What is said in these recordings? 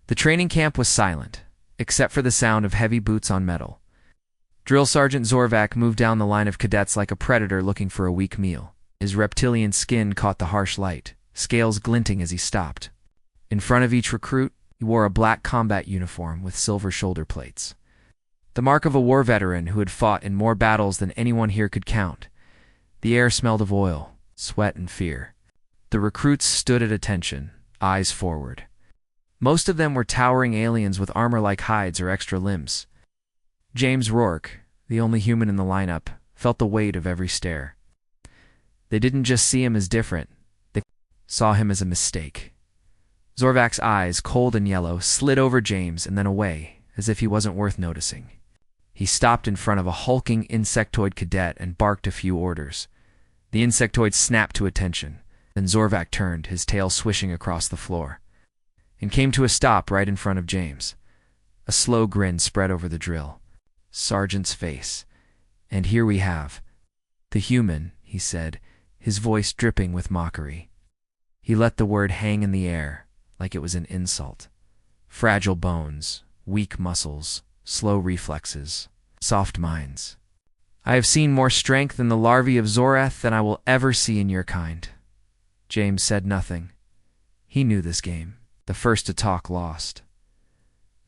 The training camp was silent, except for the sound of heavy boots on metal. Drill Sergeant Zorvac moved down the line of cadets like a predator looking for a weak meal. His reptilian skin caught the harsh light, scales glinting as he stopped. In front of each recruit, he wore a black combat uniform with silver shoulder plates. The mark of a war veteran who had fought in more battles than anyone here could count. The air smelled of oil, sweat, and fear. The recruits stood at attention, eyes forward. Most of them were towering aliens with armor like hides or extra limbs. James Rourke, the only human in the lineup, felt the weight of every stare. They didn't just see him as different, they saw him as a mistake. Zorvac's eyes, cold and yellow, slid over James and then away, as if he wasn't worth noticing. He stopped in front of a hulking insectoid cadet and barked a few orders. The insectoid snapped to attention. Then Zorvac turned, his tail swishing across the floor, and came to a stop right in front of James. A slow grin spread over the drill sergeant's face. "And here we have the human," he said, his voice dripping with mockery. He let the word hang in the air, like it was an insult. "Fragile bones, weak muscles, slow reflexes, soft minds. I have seen more strength in the larvae of Zorath than I will ever see in your kind." James said nothing. He knew this game. The first to talk lost.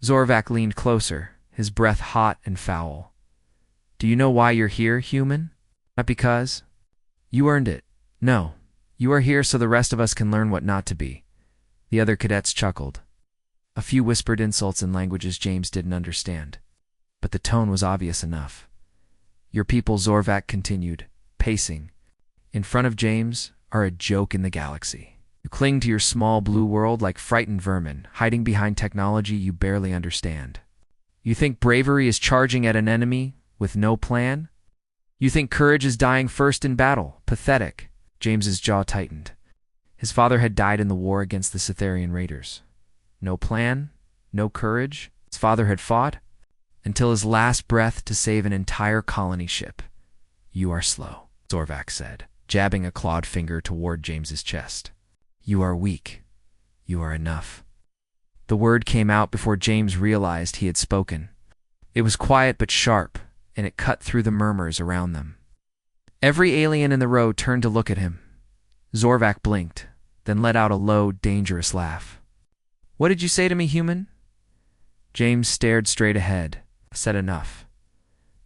Zorvac leaned closer, his breath hot and foul. "Do you know why you're here, human? Not because you earned it. No, you are here so the rest of us can learn what not to be." The other cadets chuckled. A few whispered insults in languages James didn't understand, but the tone was obvious enough. "Your people," Zorvac continued, pacing. "In front of James are a joke in the galaxy. You cling to your small blue world like frightened vermin, hiding behind technology you barely understand. You think bravery is charging at an enemy with no plan? You think courage is dying first in battle. Pathetic." James's jaw tightened. His father had died in the war against the Cytherian raiders. No plan? No courage? His father had fought until his last breath to save an entire colony ship. "You are slow," Zorvac said, jabbing a clawed finger toward James's chest. "You are weak. You are enough." The word came out before James realized he had spoken. It was quiet but sharp, and it cut through the murmurs around them. Every alien in the row turned to look at him. Zorvac blinked, then let out a low, dangerous laugh. "What did you say to me, human?" James stared straight ahead, said enough.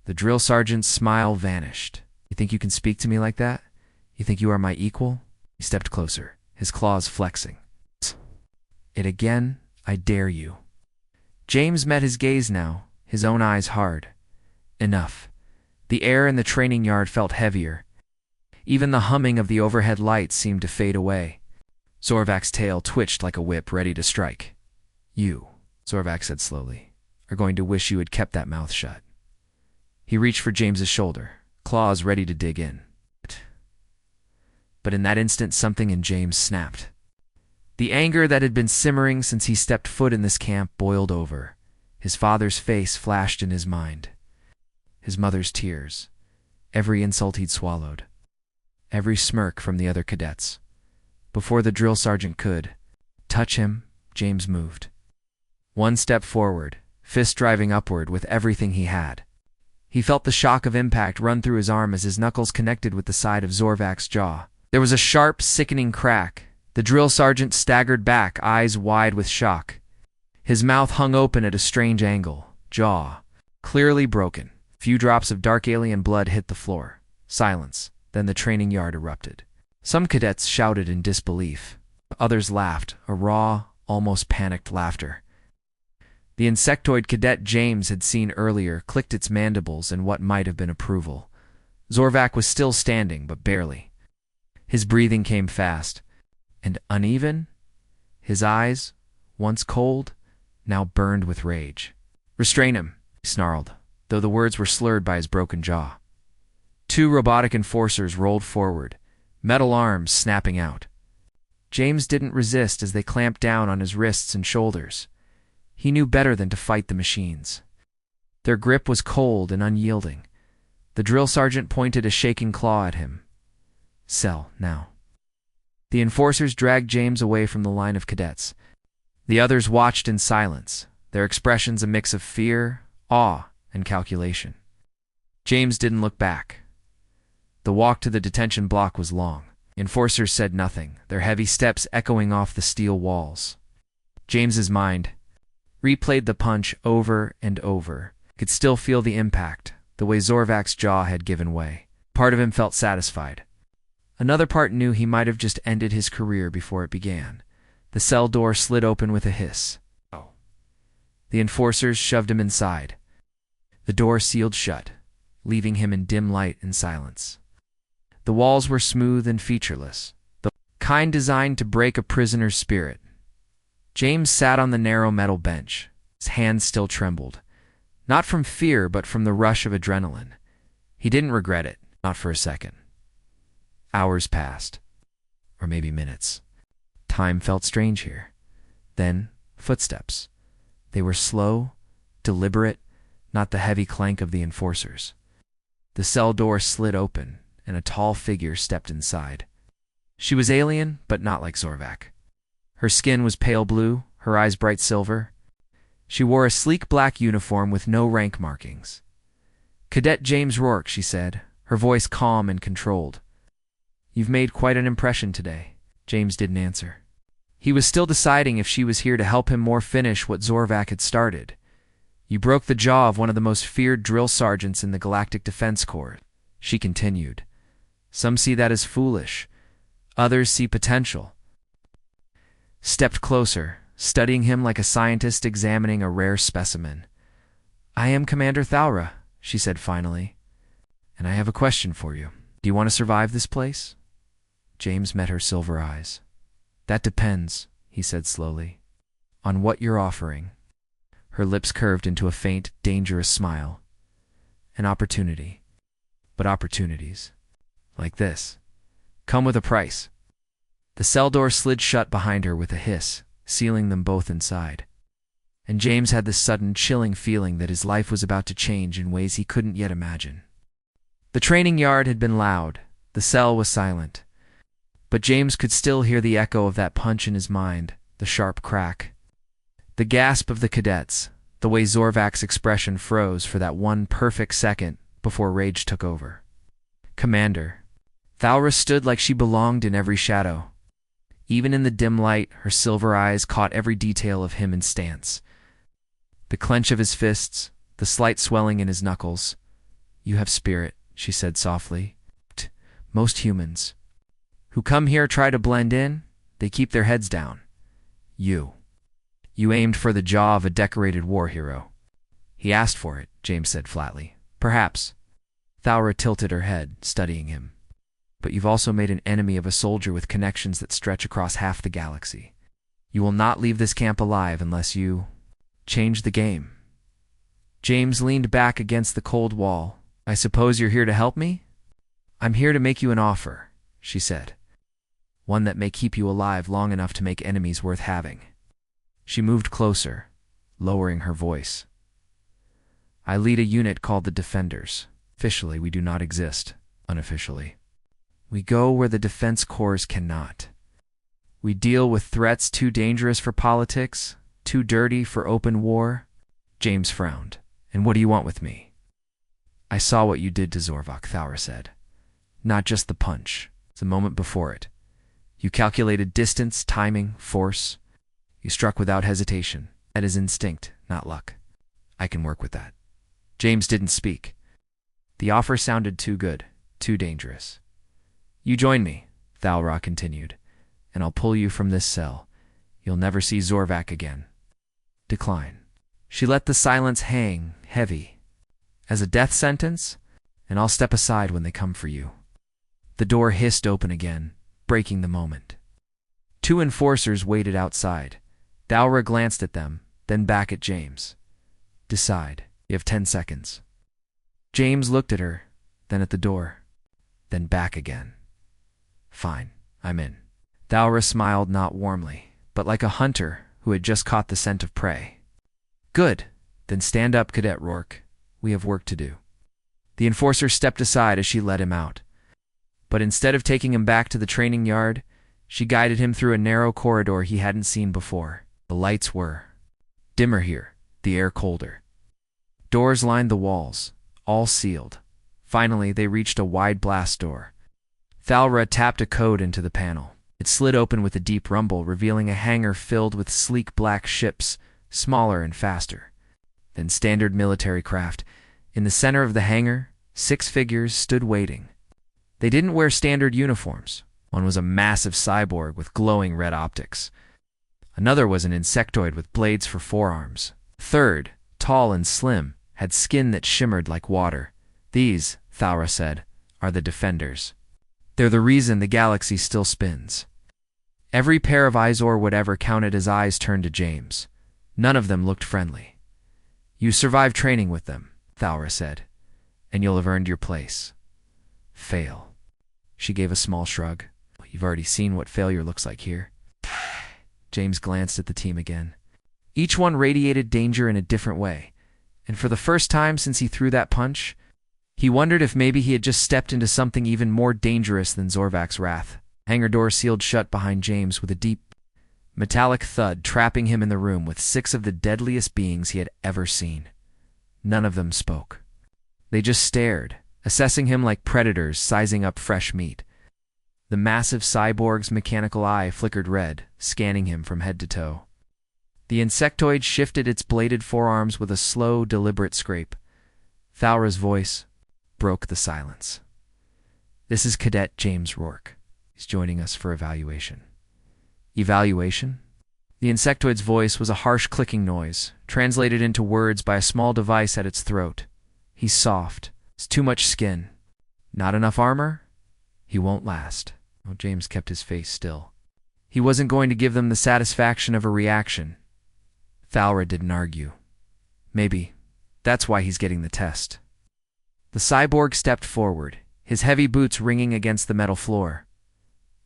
The drill sergeant's smile vanished. "You think you can speak to me like that? You think you are my equal?" He stepped closer, his claws flexing. "It again, I dare you." James met his gaze now, his own eyes hard. Enough. The air in the training yard felt heavier. Even the humming of the overhead lights seemed to fade away. Zorvac's tail twitched like a whip ready to strike. "You," Zorvac said slowly, "are going to wish you had kept that mouth shut." He reached for James's shoulder, claws ready to dig in. But in that instant, something in James snapped. The anger that had been simmering since he stepped foot in this camp boiled over. His father's face flashed in his mind. His mother's tears. Every insult he'd swallowed. Every smirk from the other cadets. Before the drill sergeant could touch him, James moved. One step forward, fist driving upward with everything he had. He felt the shock of impact run through his arm as his knuckles connected with the side of Zorvac's jaw. There was a sharp, sickening crack. The drill sergeant staggered back, eyes wide with shock. His mouth hung open at a strange angle, jaw clearly broken. Few drops of dark alien blood hit the floor. Silence. Then the training yard erupted. Some cadets shouted in disbelief. Others laughed, a raw, almost panicked laughter. The insectoid cadet James had seen earlier clicked its mandibles in what might have been approval. Zorvac was still standing, but barely. His breathing came fast and uneven. His eyes, once cold, now burned with rage. "Restrain him," he snarled, though the words were slurred by his broken jaw. Two robotic enforcers rolled forward, metal arms snapping out. James didn't resist as they clamped down on his wrists and shoulders. He knew better than to fight the machines. Their grip was cold and unyielding. The drill sergeant pointed a shaking claw at him. "Sell, now." The enforcers dragged James away from the line of cadets. The others watched in silence, their expressions a mix of fear, awe, and calculation. James didn't look back. The walk to the detention block was long. Enforcers said nothing, their heavy steps echoing off the steel walls. James's mind replayed the punch over and over. Could still feel the impact, the way Zorvak's jaw had given way. Part of him felt satisfied. Another part knew he might have just ended his career before it began. The cell door slid open with a hiss. Oh. The enforcers shoved him inside. The door sealed shut, leaving him in dim light and silence. The walls were smooth and featureless, the kind designed to break a prisoner's spirit. James sat on the narrow metal bench. His hands still trembled. Not from fear, but from the rush of adrenaline. He didn't regret it, not for a second. Hours passed. Or maybe minutes. Time felt strange here. Then, footsteps. They were slow, deliberate, not the heavy clank of the enforcers. The cell door slid open, and a tall figure stepped inside. She was alien, but not like Zorvak. Her skin was pale blue, her eyes bright silver. She wore a sleek black uniform with no rank markings. "Cadet James Rourke," she said, her voice calm and controlled. "You've made quite an impression today." James didn't answer. He was still deciding if she was here to help him more finish what Zorvak had started. "You broke the jaw of one of the most feared drill sergeants in the Galactic Defense Corps," she continued. "Some see that as foolish. Others see potential." Stepped closer, studying him like a scientist examining a rare specimen. "I am Commander Thaura," she said finally, "and I have a question for you. Do you want to survive this place?" James met her silver eyes. "That depends," he said slowly, "on what you're offering." Her lips curved into a faint, dangerous smile. "An opportunity. But opportunities, like this, come with a price." The cell door slid shut behind her with a hiss, sealing them both inside. And James had this sudden, chilling feeling that his life was about to change in ways he couldn't yet imagine. The training yard had been loud. The cell was silent. But James could still hear the echo of that punch in his mind, the sharp crack. The gasp of the cadets, the way Zorvak's expression froze for that one perfect second before rage took over. "Commander." Thaura stood like she belonged in every shadow. Even in the dim light, her silver eyes caught every detail of him in stance. The clench of his fists, the slight swelling in his knuckles. "You have spirit," she said softly. "Most humans who come here try to blend in, they keep their heads down. You aimed for the jaw of a decorated war hero." "He asked for it," James said flatly. "Perhaps." Thaura tilted her head, studying him. "But you've also made an enemy of a soldier with connections that stretch across half the galaxy. You will not leave this camp alive unless you change the game." James leaned back against the cold wall. "I suppose you're here to help me?" "I'm here to make you an offer," she said. "One that may keep you alive long enough to make enemies worth having." She moved closer, lowering her voice. "I lead a unit called the Defenders. Officially, we do not exist. Unofficially, we go where the defense corps cannot. We deal with threats too dangerous for politics, too dirty for open war." James frowned. "And what do you want with me?" "I saw what you did to Zorvak," Thaura said. "Not just the punch, the moment before it. You calculated distance, timing, force. You struck without hesitation. That is instinct, not luck. I can work with that." James didn't speak. The offer sounded too good, too dangerous. "You join me," Thaura continued, "and I'll pull you from this cell. You'll never see Zorvak again." "Decline." She let the silence hang, heavy. "As a death sentence? And I'll step aside when they come for you." The door hissed open again, breaking the moment. Two enforcers waited outside. Thaura glanced at them, then back at James. "Decide. You have 10 seconds." James looked at her, then at the door, then back again. "Fine, I'm in." Thaura smiled not warmly, but like a hunter who had just caught the scent of prey. "Good. Then stand up, Cadet Rourke. We have work to do." The enforcer stepped aside as she led him out. But instead of taking him back to the training yard, she guided him through a narrow corridor he hadn't seen before. The lights were dimmer here, the air colder. Doors lined the walls, all sealed. Finally, they reached a wide blast door. Thalra tapped a code into the panel. It slid open with a deep rumble, revealing a hangar filled with sleek black ships, smaller and faster than standard military craft. In the center of the hangar, 6 figures stood waiting. They didn't wear standard uniforms. One was a massive cyborg with glowing red optics. Another was an insectoid with blades for forearms. Third, tall and slim, had skin that shimmered like water. These, Thalra said, are the Defenders. They're the reason the galaxy still spins. Every pair of eyes or whatever counted as eyes turned to James. None of them looked friendly. You survived training with them, Thalra said, and you'll have earned your place. Fail. She gave a small shrug. You've already seen what failure looks like here. James glanced at the team again. Each one radiated danger in a different way, and for the first time since he threw that punch, he wondered if maybe he had just stepped into something even more dangerous than Zorvak's wrath. Hangar door sealed shut behind James with a deep, metallic thud, trapping him in the room with 6 of the deadliest beings he had ever seen. None of them spoke. They just stared, assessing him like predators sizing up fresh meat. The massive cyborg's mechanical eye flickered red, scanning him from head to toe. The insectoid shifted its bladed forearms with a slow, deliberate scrape. Thalra's voice broke the silence. This is Cadet James Rourke. He's joining us for evaluation. Evaluation? The insectoid's voice was a harsh clicking noise, translated into words by a small device at its throat. He's soft. It's too much skin. Not enough armor? He won't last. Oh, James kept his face still. He wasn't going to give them the satisfaction of a reaction. Thalra didn't argue. Maybe that's why he's getting the test. The cyborg stepped forward, his heavy boots ringing against the metal floor.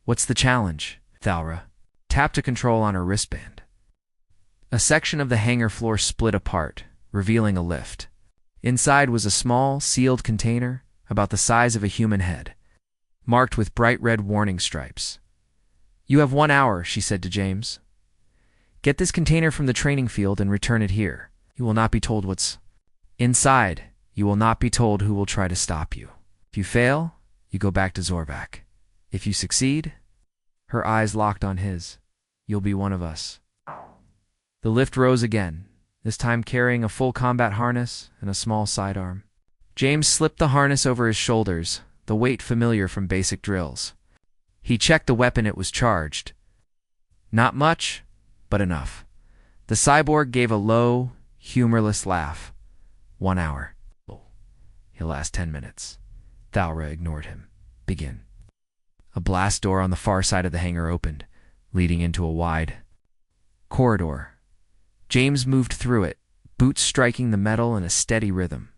What's the challenge? Thalra tapped a control on her wristband. A section of the hangar floor split apart, revealing a lift. Inside was a small, sealed container about the size of a human head, marked with bright red warning stripes. You have 1 hour, she said to James. Get this container from the training field and return it here. You will not be told what's inside. You will not be told who will try to stop you. If you fail, you go back to Zorvak. If you succeed, her eyes locked on his, you'll be one of us. The lift rose again, this time carrying a full combat harness and a small sidearm. James slipped the harness over his shoulders, the weight familiar from basic drills. He checked the weapon. It was charged. Not much, but enough. The cyborg gave a low, humorless laugh. 1 hour. He'll last 10 minutes. Thalra ignored him. Begin. A blast door on the far side of the hangar opened, leading into a wide corridor. James moved through it, boots striking the metal in a steady rhythm.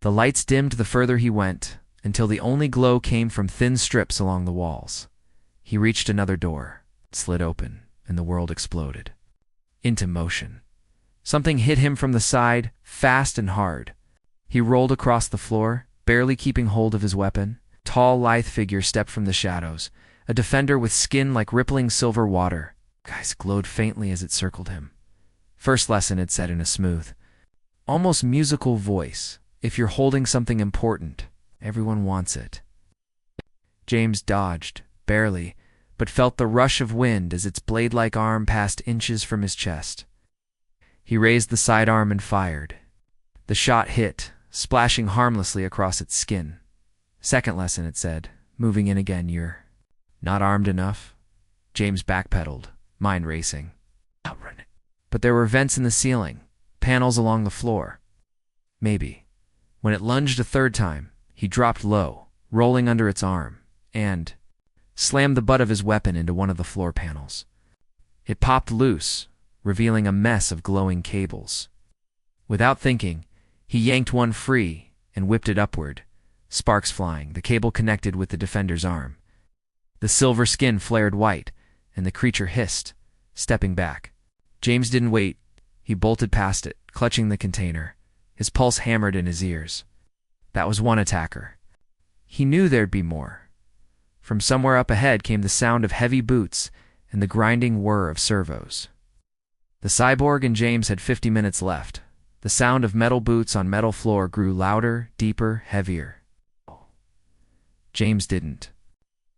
The lights dimmed the further he went, until the only glow came from thin strips along the walls. He reached another door, slid open, and the world exploded. Into motion. Something hit him from the side, fast and hard. He rolled across the floor, barely keeping hold of his weapon. Tall, lithe figure stepped from the shadows, a defender with skin like rippling silver water. Eyes glowed faintly as it circled him. First lesson, it said in a smooth, almost musical voice. If you're holding something important, everyone wants it. James dodged, barely, but felt the rush of wind as its blade-like arm passed inches from his chest. He raised the sidearm and fired. The shot hit, splashing harmlessly across its skin. Second lesson, it said, moving in again. You're not armed enough. James backpedaled, mind racing. Outrun it. But there were vents in the ceiling, panels along the floor. Maybe. When it lunged a third time, he dropped low, rolling under its arm, and slammed the butt of his weapon into one of the floor panels. It popped loose, revealing a mess of glowing cables. Without thinking, he yanked one free and whipped it upward, sparks flying. The cable connected with the defender's arm. The silver skin flared white, and the creature hissed, stepping back. James didn't wait. He bolted past it, clutching the container. His pulse hammered in his ears. That was one attacker. He knew there'd be more. From somewhere up ahead came the sound of heavy boots and the grinding whir of servos. The cyborg and James had 50 minutes left. The sound of metal boots on metal floor grew louder, deeper, heavier. James didn't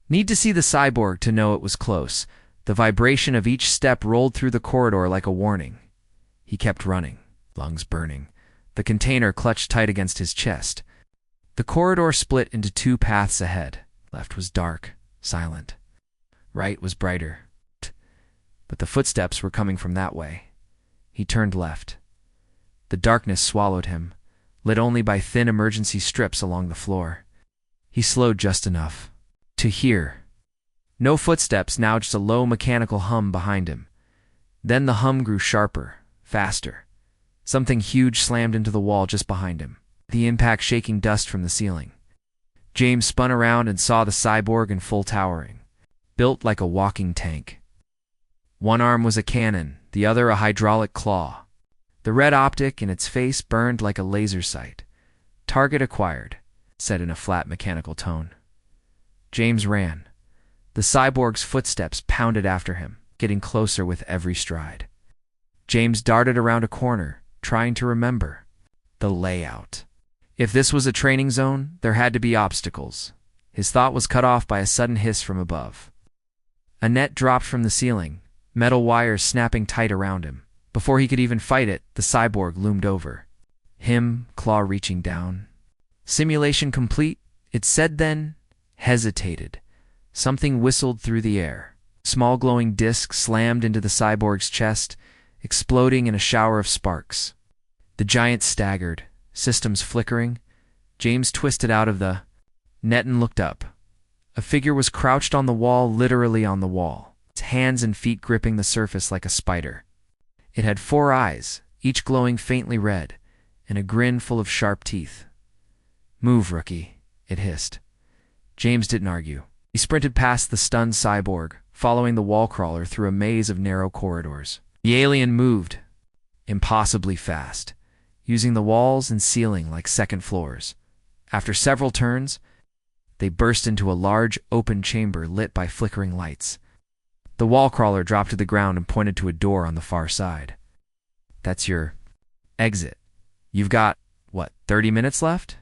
need to see the cyborg to know it was close. The vibration of each step rolled through the corridor like a warning. He kept running, lungs burning. The container clutched tight against his chest. The corridor split into two paths ahead. Left was dark, silent. Right was brighter. But the footsteps were coming from that way. He turned left. The darkness swallowed him, lit only by thin emergency strips along the floor. He slowed just enough to hear. No footsteps, now just a low mechanical hum behind him. Then the hum grew sharper, faster. Something huge slammed into the wall just behind him, the impact shaking dust from the ceiling. James spun around and saw the cyborg in full towering, built like a walking tank. One arm was a cannon, the other a hydraulic claw. The red optic in its face burned like a laser sight. "Target acquired," said in a flat mechanical tone. James ran. The cyborg's footsteps pounded after him, getting closer with every stride. James darted around a corner, trying to remember the layout. If this was a training zone, there had to be obstacles. His thought was cut off by a sudden hiss from above. A net dropped from the ceiling, metal wires snapping tight around him. Before he could even fight it, the cyborg loomed over. Him, claw reaching down. "Simulation complete," it said, then hesitated. Something whistled through the air. Small glowing disc slammed into the cyborg's chest, exploding in a shower of sparks. The giant staggered, systems flickering. James twisted out of the net and looked up. A figure was crouched on the wall, literally on the wall, its hands and feet gripping the surface like a spider. It had 4 eyes, each glowing faintly red, and a grin full of sharp teeth. "Move, rookie," it hissed. James didn't argue. He sprinted past the stunned cyborg, following the wall crawler through a maze of narrow corridors. The alien moved, impossibly fast, using the walls and ceiling like second floors. After several turns, they burst into a large, open chamber lit by flickering lights. The wall crawler dropped to the ground and pointed to a door on the far side. "That's your exit. You've got, 30 minutes left?"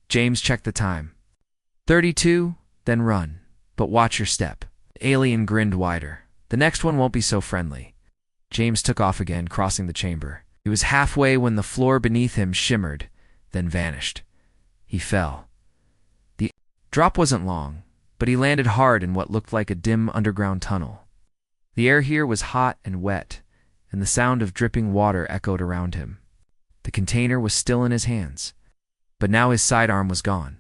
James checked the time. 32, then run. But watch your step." The alien grinned wider. "The next one won't be so friendly." James took off again, crossing the chamber. He was halfway when the floor beneath him shimmered, then vanished. He fell. The drop wasn't long, but he landed hard in what looked like a dim underground tunnel. The air here was hot and wet, and the sound of dripping water echoed around him. The container was still in his hands, but now his sidearm was gone.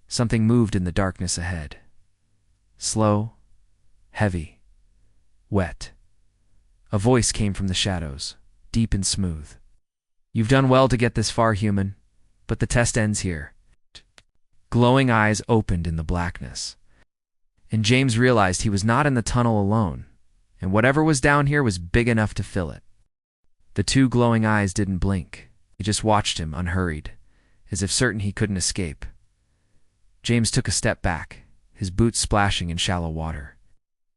Something moved in the darkness ahead. Slow, heavy, wet. A voice came from the shadows, deep and smooth. "You've done well to get this far, human, but the test ends here." Glowing eyes opened in the blackness, and James realized he was not in the tunnel alone, and whatever was down here was big enough to fill it. The 2 glowing eyes didn't blink. They just watched him, unhurried, as if certain he couldn't escape. James took a step back, his boots splashing in shallow water.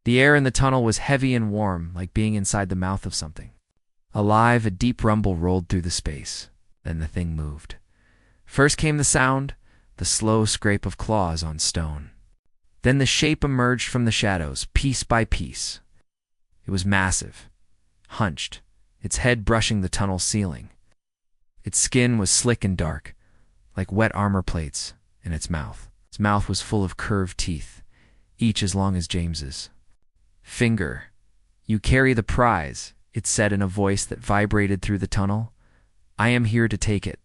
The air in the tunnel was heavy and warm, like being inside the mouth of something. Alive, a deep rumble rolled through the space. Then the thing moved. First came the sound, the slow scrape of claws on stone. Then the shape emerged from the shadows, piece by piece. It was massive, hunched, its head brushing the tunnel ceiling. Its skin was slick and dark, like wet armor plates, in its mouth. Its mouth was full of curved teeth, each as long as James's. "Finger, you carry the prize," it said in a voice that vibrated through the tunnel. "I am here to take it."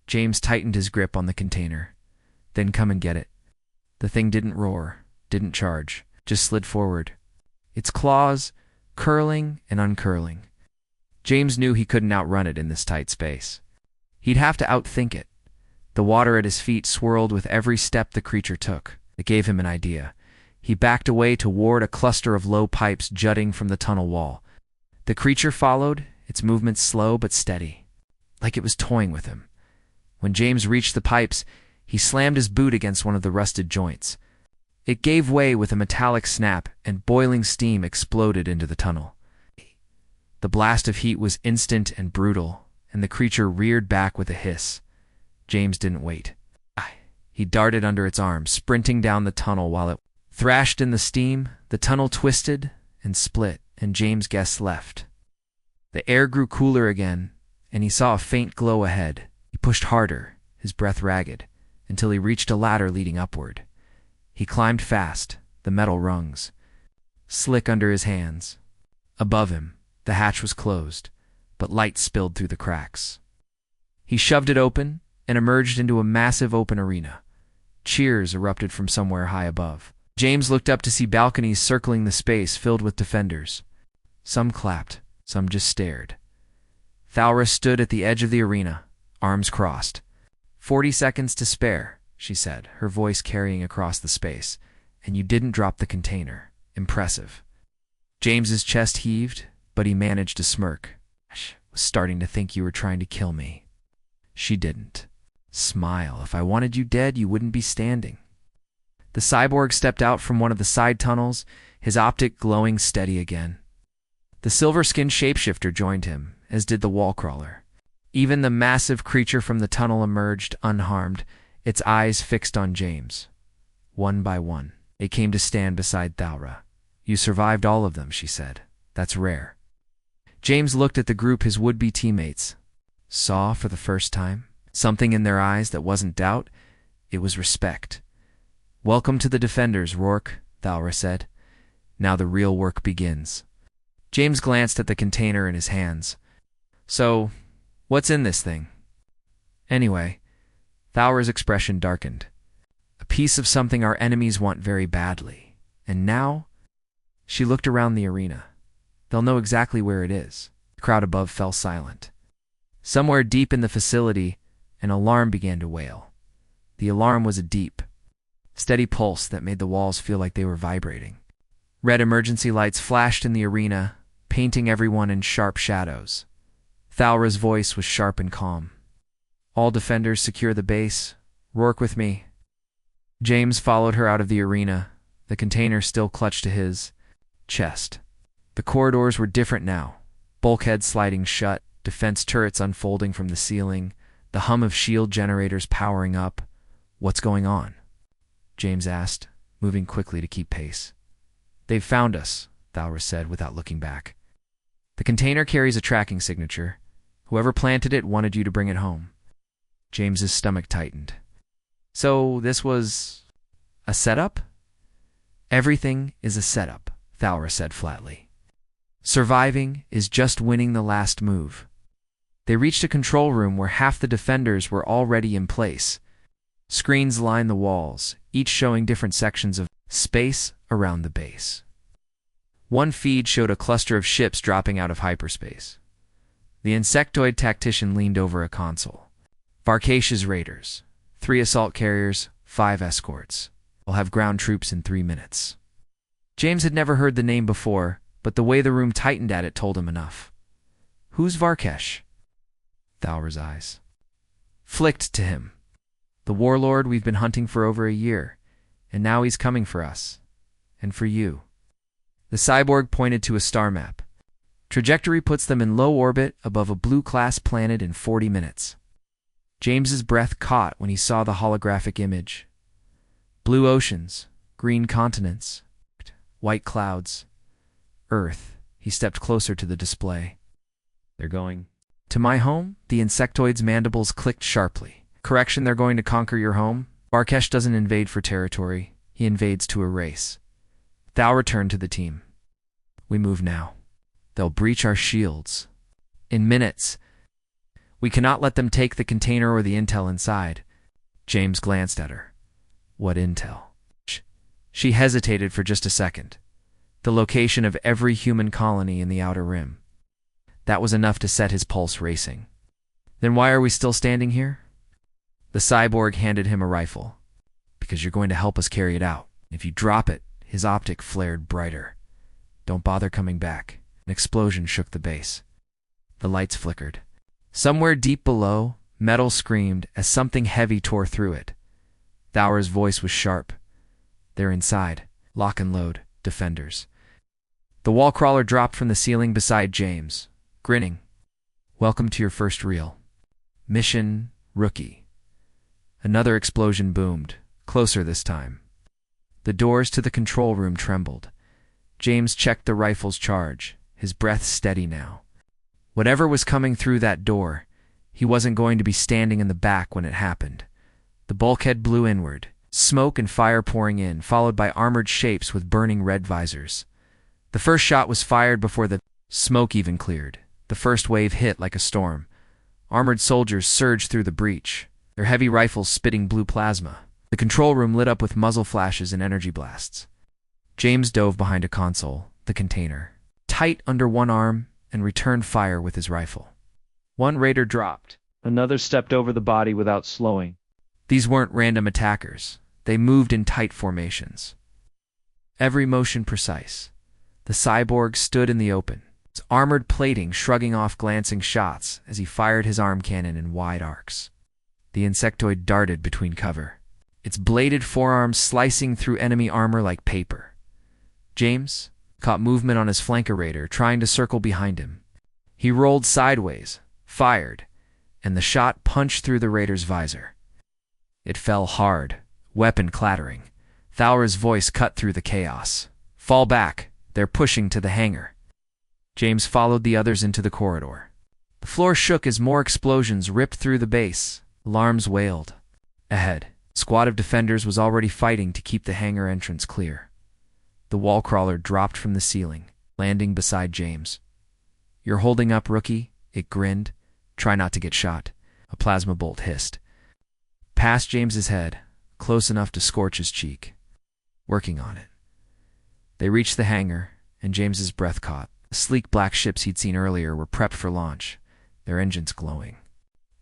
James tightened his grip on the container. "Then come and get it." The thing didn't roar, didn't charge, just slid forward. Its claws, curling and uncurling. James knew he couldn't outrun it in this tight space. He'd have to outthink it. The water at his feet swirled with every step the creature took. It gave him an idea. He backed away toward a cluster of low pipes jutting from the tunnel wall. The creature followed, its movements slow but steady, like it was toying with him. When James reached the pipes, he slammed his boot against one of the rusted joints. It gave way with a metallic snap, and boiling steam exploded into the tunnel. The blast of heat was instant and brutal, and the creature reared back with a hiss. James didn't wait. He darted under its arm, sprinting down the tunnel while it thrashed in the steam. The tunnel twisted and split, and James' guests left. The air grew cooler again, and he saw a faint glow ahead. He pushed harder, his breath ragged, until he reached a ladder leading upward. He climbed fast, the metal rungs slick under his hands. Above him, the hatch was closed, but light spilled through the cracks. He shoved it open and emerged into a massive open arena. Cheers erupted from somewhere high above. James looked up to see balconies circling the space filled with defenders. Some clapped, some just stared. Thalra stood at the edge of the arena, arms crossed. 40 seconds to spare, she said, her voice carrying across the space. And you didn't drop the container. Impressive. James's chest heaved, but he managed to smirk. I was starting to think you were trying to kill me. She didn't. Smile. If I wanted you dead, you wouldn't be standing. The cyborg stepped out from one of the side tunnels, his optic glowing steady again. The silver-skinned shapeshifter joined him, as did the wall crawler. Even the massive creature from the tunnel emerged unharmed, its eyes fixed on James. One by one, it came to stand beside Thalra. You survived all of them, she said. That's rare. James looked at the group his would-be teammates. Saw, for the first time, something in their eyes that wasn't doubt. It was respect. Welcome to the Defenders, Rourke, Thalra said. Now the real work begins. James glanced at the container in his hands. So, what's in this thing? Anyway, Thalra's expression darkened. A piece of something our enemies want very badly. And now? She looked around the arena. They'll know exactly where it is. The crowd above fell silent. Somewhere deep in the facility, an alarm began to wail. The alarm was a deep, steady pulse that made the walls feel like they were vibrating. Red emergency lights flashed in the arena, painting everyone in sharp shadows. Thalra's voice was sharp and calm. All defenders secure the base. Rourke with me. James followed her out of the arena, the container still clutched to his chest. The corridors were different now. Bulkheads sliding shut, defense turrets unfolding from the ceiling, the hum of shield generators powering up. What's going on? James asked, moving quickly to keep pace. They've found us, Thalra said without looking back. The container carries a tracking signature. Whoever planted it wanted you to bring it home. James's stomach tightened. So this was a setup? Everything is a setup, Thalra said flatly. Surviving is just winning the last move. They reached a control room where half the defenders were already in place. Screens lined the walls, each showing different sections of space around the base. One feed showed a cluster of ships dropping out of hyperspace. The insectoid tactician leaned over a console. Varkash's raiders, 3 assault carriers, 5 escorts. We'll have ground troops in 3 minutes. James had never heard the name before, but the way the room tightened at it told him enough. Who's Varkash? Thalra's eyes flicked to him. The warlord we've been hunting for over a year, and now he's coming for us. And for you. The cyborg pointed to a star map. Trajectory puts them in low orbit above a blue-class planet in 40 minutes. James's breath caught when he saw the holographic image. Blue oceans, green continents, white clouds, Earth. He stepped closer to the display. They're going to my home? The insectoid's mandibles clicked sharply. Correction, they're going to conquer your home? Varkash doesn't invade for territory. He invades to erase. Thal returned to the team. We move now. They'll breach our shields. In minutes. We cannot let them take the container or the intel inside. James glanced at her. What intel? She hesitated for just a second. The location of every human colony in the Outer Rim. That was enough to set his pulse racing. Then why are we still standing here? The cyborg handed him a rifle. Because you're going to help us carry it out. If you drop it, his optic flared brighter. Don't bother coming back. An explosion shook the base. The lights flickered. Somewhere deep below, metal screamed as something heavy tore through it. Thalra's voice was sharp. They're inside. Lock and load. Defenders. The wall crawler dropped from the ceiling beside James. grinning. "Welcome to your first reel. Mission, Rookie." Another explosion boomed, closer this time. The doors to the control room trembled. James checked the rifle's charge, his breath steady now. Whatever was coming through that door, he wasn't going to be standing in the back when it happened. The bulkhead blew inward, smoke and fire pouring in, followed by armored shapes with burning red visors. The first shot was fired before the smoke even cleared. The first wave hit like a storm. Armored soldiers surged through the breach, their heavy rifles spitting blue plasma. The control room lit up with muzzle flashes and energy blasts. James dove behind a console, the container, tight under one arm, and returned fire with his rifle. One raider dropped. Another stepped over the body without slowing. These weren't random attackers. They moved in tight formations. Every motion precise. The cyborg stood in the open, its armored plating shrugging off glancing shots as he fired his arm cannon in wide arcs. The insectoid darted between cover, its bladed forearms slicing through enemy armor like paper. James caught movement on his flanker raider, trying to circle behind him. He rolled sideways, fired, and the shot punched through the raider's visor. It fell hard, weapon clattering. Thalra's voice cut through the chaos. "Fall back. They're pushing to the hangar." James followed the others into the corridor. The floor shook as more explosions ripped through the base. Alarms wailed. Ahead, a squad of defenders was already fighting to keep the hangar entrance clear. The wall crawler dropped from the ceiling, landing beside James. "You're holding up, Rookie," it grinned. "Try not to get shot." A plasma bolt hissed. Past James's head, close enough to scorch his cheek. "Working on it." They reached the hangar, and James's breath caught. The sleek black ships he'd seen earlier were prepped for launch, their engines glowing.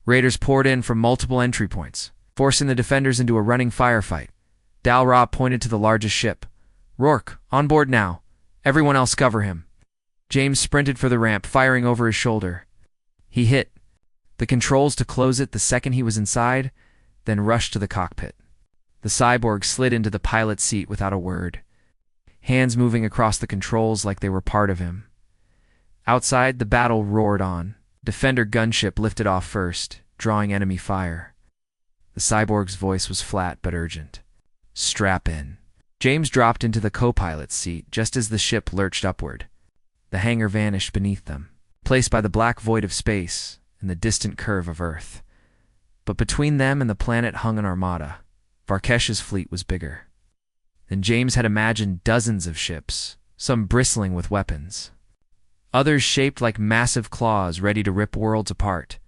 Raiders poured in from multiple entry points, forcing the defenders into a running firefight. Dalra pointed to the largest ship. "Rourke, on board now. Everyone else cover him." James sprinted for the ramp, firing over his shoulder. He hit the controls to close it the second he was inside, then rushed to the cockpit. The cyborg slid into the pilot's seat without a word, hands moving across the controls like they were part of him. Outside, the battle roared on. Defender gunship lifted off first, drawing enemy fire. The cyborg's voice was flat but urgent. "Strap in." James dropped into the co-pilot's seat just as the ship lurched upward. The hangar vanished beneath them, placed by the black void of space and the distant curve of Earth. But between them and the planet hung an armada. Varkesh's fleet was bigger than James had imagined. Dozens of ships, some bristling with weapons, others shaped like massive claws ready to rip worlds apart.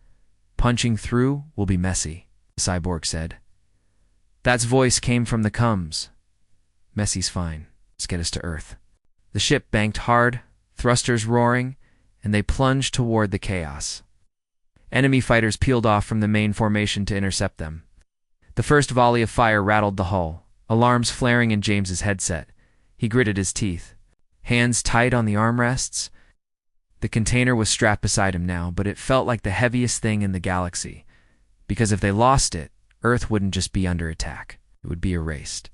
"Punching through will be messy," the cyborg said. That voice came from the comms. "Messy's fine. Let's get us to Earth." The ship banked hard, thrusters roaring, and they plunged toward the chaos. Enemy fighters peeled off from the main formation to intercept them. The first volley of fire rattled the hull, alarms flaring in James's headset. He gritted his teeth, hands tight on the armrests. The container was strapped beside him now, but it felt like the heaviest thing in the galaxy, because if they lost it, Earth wouldn't just be under attack, it would be erased.